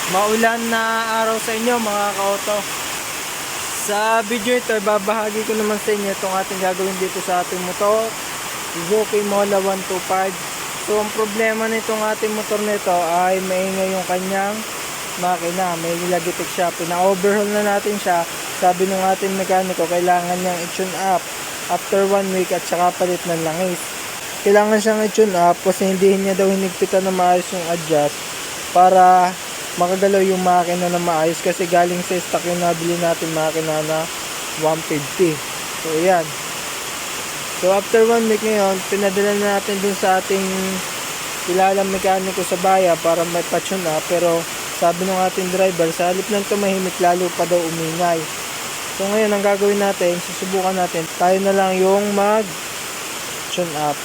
Maulan na araw sa inyo mga ka-auto. Sa video ito, babahagi ko naman sa inyo itong ating gagawin dito sa ating motor, Suzuki Mola 125. So ang problema nitong ating motor nito ay maingay yung kanyang makina, may lagitik siya. Pina-overhaul na natin siya. Sabi ng ating mekaniko, kailangan niyang i-tune up after 1 week at saka palit ng langis. Kailangan siyang i-tune up kasi hindi niya daw hinigpitan na maayos yung adjust para makagalaw yung makina na maayos, kasi galing sa stock yung nabili natin makina na 150. So ayan. So after 1 week ngayon, pinadala na natin dun sa ating kilalang mekaniko sa baya para may pa-tune up, pero sabi ng ating driver, sa halip ng tumahimik lalo pa daw umingay. So ngayon ang gagawin natin, susubukan natin, tayo na lang yung mag tune up.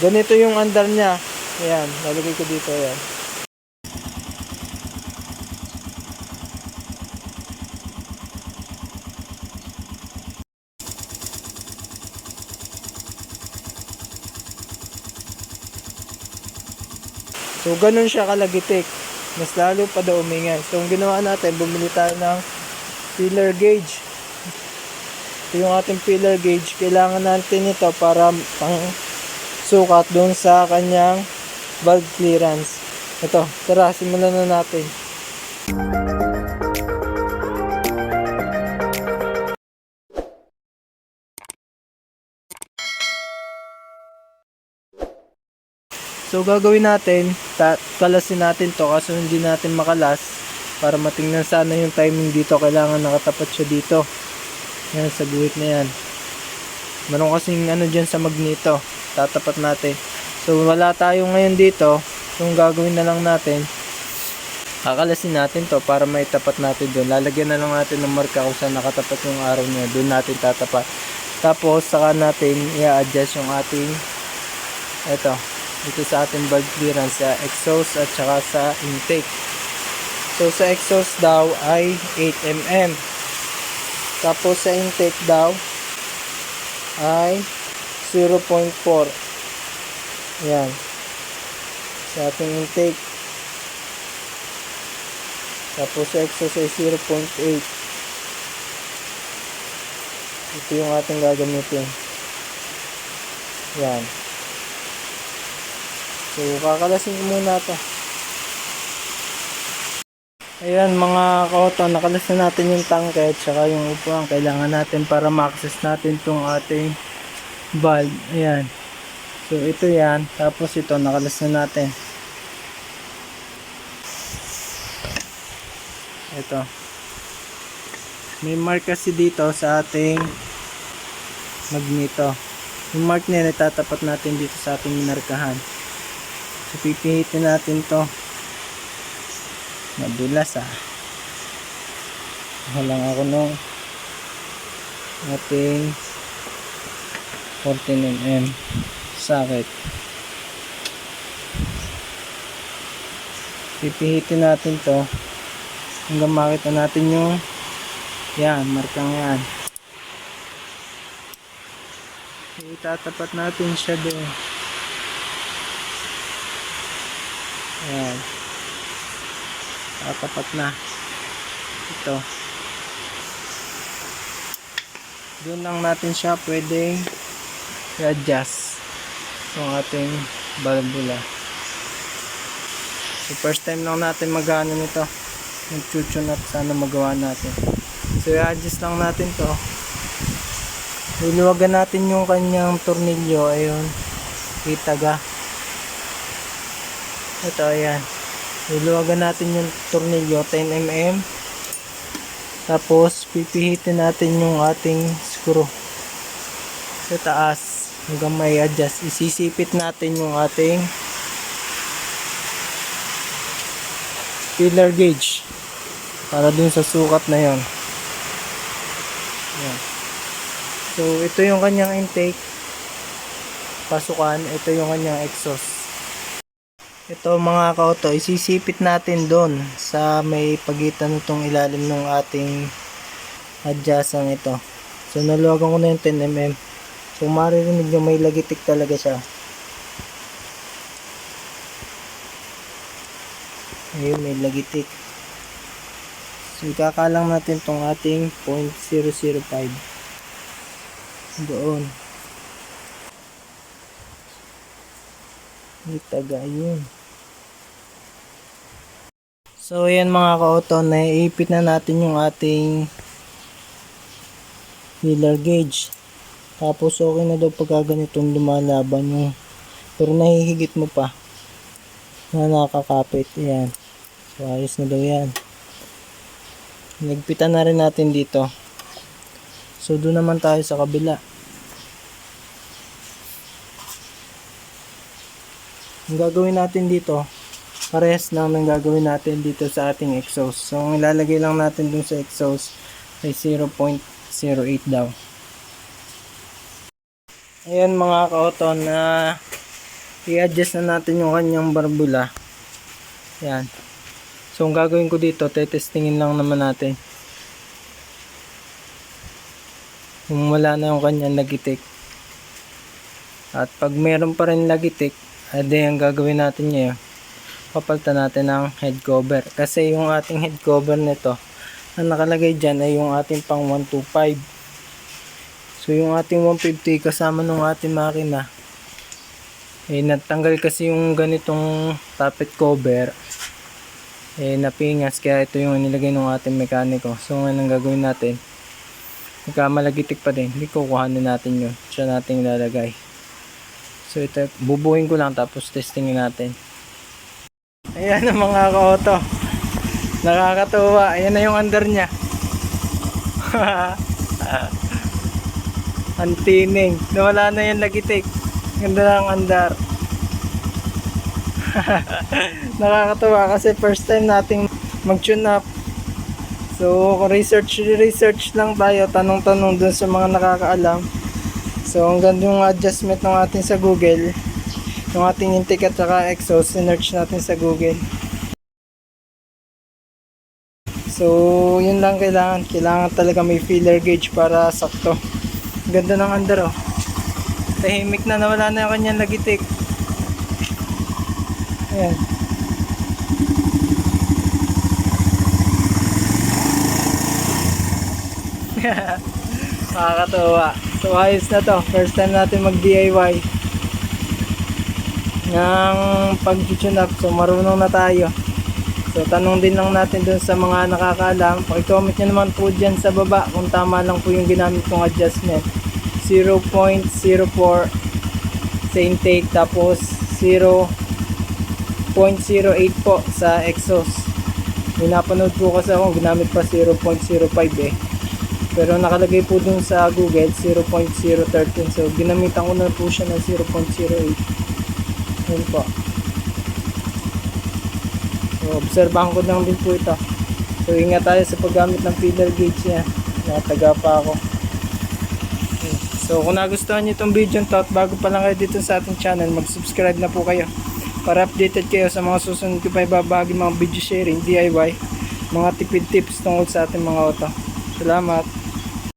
Ganito yung andar niya. Ayan, lalagay ko dito. Ayan. So ganun siya kalagitik, mas lalo pa daw umingay. So ang ginawa natin, bumili tayo ng filler gauge. Ito yung ating filler gauge. Kailangan natin ito para pang sukat doon sa kanyang valve clearance. Ito, tara, simulan na natin. So gagawin natin, kalasin natin to, kaso hindi natin makalas para matingnan sana yung timing dito. Kailangan nakatapat siya dito. Yan, sa guhit na yan. Meron kasing ano dyan sa magneto, tatapat natin. So wala tayo ngayon dito. Yung gagawin na lang natin, kakalasin natin to para may tapat natin doon. Lalagyan na lang natin ng marka kung saan nakatapat yung araw niya, doon natin tatapat. Tapos saka natin i-adjust yung ating dito sa ating valve clearance, sa exhaust at saka sa intake. So sa exhaust daw ay 8 mm, tapos sa intake daw ay 0.4. Yan, sa ating intake. Tapos sa exhaust ay 0.8. Ito yung ating gagamitin. Yan. So kakalasin ko muna ito. Ayan mga ka-auto, nakalas na natin yung tangke at saka yung upuan. Kailangan natin para ma-access natin itong ating valve. Ayan. So ito yan. Tapos ito nakalas na natin. Ito. May mark kasi dito sa ating magneto. Yung mark na yan, itatapat natin dito sa ating minarkahan. So pipihitin natin to. Madulas Halang ako nung ating 14 mm socket. Pipihitin natin to hanggang makita natin yung yan, markang yan. Itatapat natin siya doon. Ayan. Tatapat na. Ito. Doon lang natin siya pwedeng i-adjust yung ating valvula. So first time lang natin magana nito. Mag-tune up, sana magawa natin. So i-adjust lang natin to. Luluwagan natin yung kanyang tornilyo. Ayun. Itaga. Ito, ayan. Luluwagan natin yung tornilyo 10 mm. Tapos pipihitin natin yung ating screw sa taas hanggang may adjust. Isisipit natin yung ating filler gauge para dun sa sukat na yon. Ayan. So ito yung kanyang intake, pasukan. Ito yung kanyang exhaust. Ito mga ka-auto, isisipit natin doon sa may pagitan nitong ilalim ng ating adjustan ito. So naluwagan ko na yung 10 mm. So maririnig nyo may lagitik talaga siya. Ayun, may lagitik. So ikakalang natin tong ating 0.005 doon. Itaga yun. So ayan mga ka-auto, naiipit na natin yung ating feeler gauge. Tapos okay na daw pagka ganitong lumalaban yung, pero nahihigit mo pa na nakakapit. Ayan. So ayos na daw yan. Nagpitan na rin natin dito. So doon naman tayo sa kabila. Ang gagawin natin dito, parehas lang ng gagawin natin dito sa ating exhaust. So ang ilalagay lang natin dun sa exhaust ay 0.08 daw. Ayan mga ka-auto, na i-adjust na natin yung kanyang barbula. Ayan. So ang gagawin ko dito, tetestingin lang naman natin kung wala na yung kanyang lagitik. At pag meron pa rin lagitik, ade ang gagawin natin ngayon, papalitan natin ng head cover. Kasi yung ating head cover nito na nakalagay dyan ay yung ating pang 125. So yung ating 150 kasama nung ating makina, natanggal kasi yung ganitong tappet cover, napingas, kaya ito yung nilagay ng ating mekaniko. So ngayon ang gagawin natin, pagka malagitik pa din, hindi kukuhanin natin yun, siya natin ilalagay. So ito, bubuhin ko lang tapos testingin natin. Ayan ang mga ka-auto, nakakatuwa. Ayan na yung under nya. Antining, nawala na yung lagitik, ganda ng andar. Nakakatuwa kasi first time nating mag-tune up. So research lang tayo, tanong-tanong dun sa mga nakakaalam. So ang ganda yung adjustment ng ating sa Google, yung ating intake at saka exhaust, sinearch natin sa Google. So yun lang, kailangan talaga may feeler gauge para sakto. Ganda ng under, oh. Tahimik na, nawala na yung kanyang lagitik. Ayan. Nakakatawa. So ayos na to, first time natin mag DIY ng pag-tune up. So marunong na tayo. So tanong din lang natin dun sa mga nakakaalam. Paki-comment nyo naman po dyan sa baba kung tama lang po yung ginamit kong adjustment. 0.04 sa intake, tapos 0.08 po sa exhaust. Pinapanood po kasi ako, ginamit pa 0.05 pero nakalagay po dun sa Google 0.013. So ginamitan ko na po siya ng 0.08. Yun po. So obserbahan ko lang din po ito. So ingat tayo sa paggamit ng feeler gauge niya. Nataga pa ako. So kung nagustuhan niyo itong video to at bago pa lang kayo dito sa ating channel, mag-subscribe na po kayo para updated kayo sa mga susunod ko pa ibabahagi, mga video sharing, DIY, mga tipid tips tungkol sa ating mga auto. Salamat!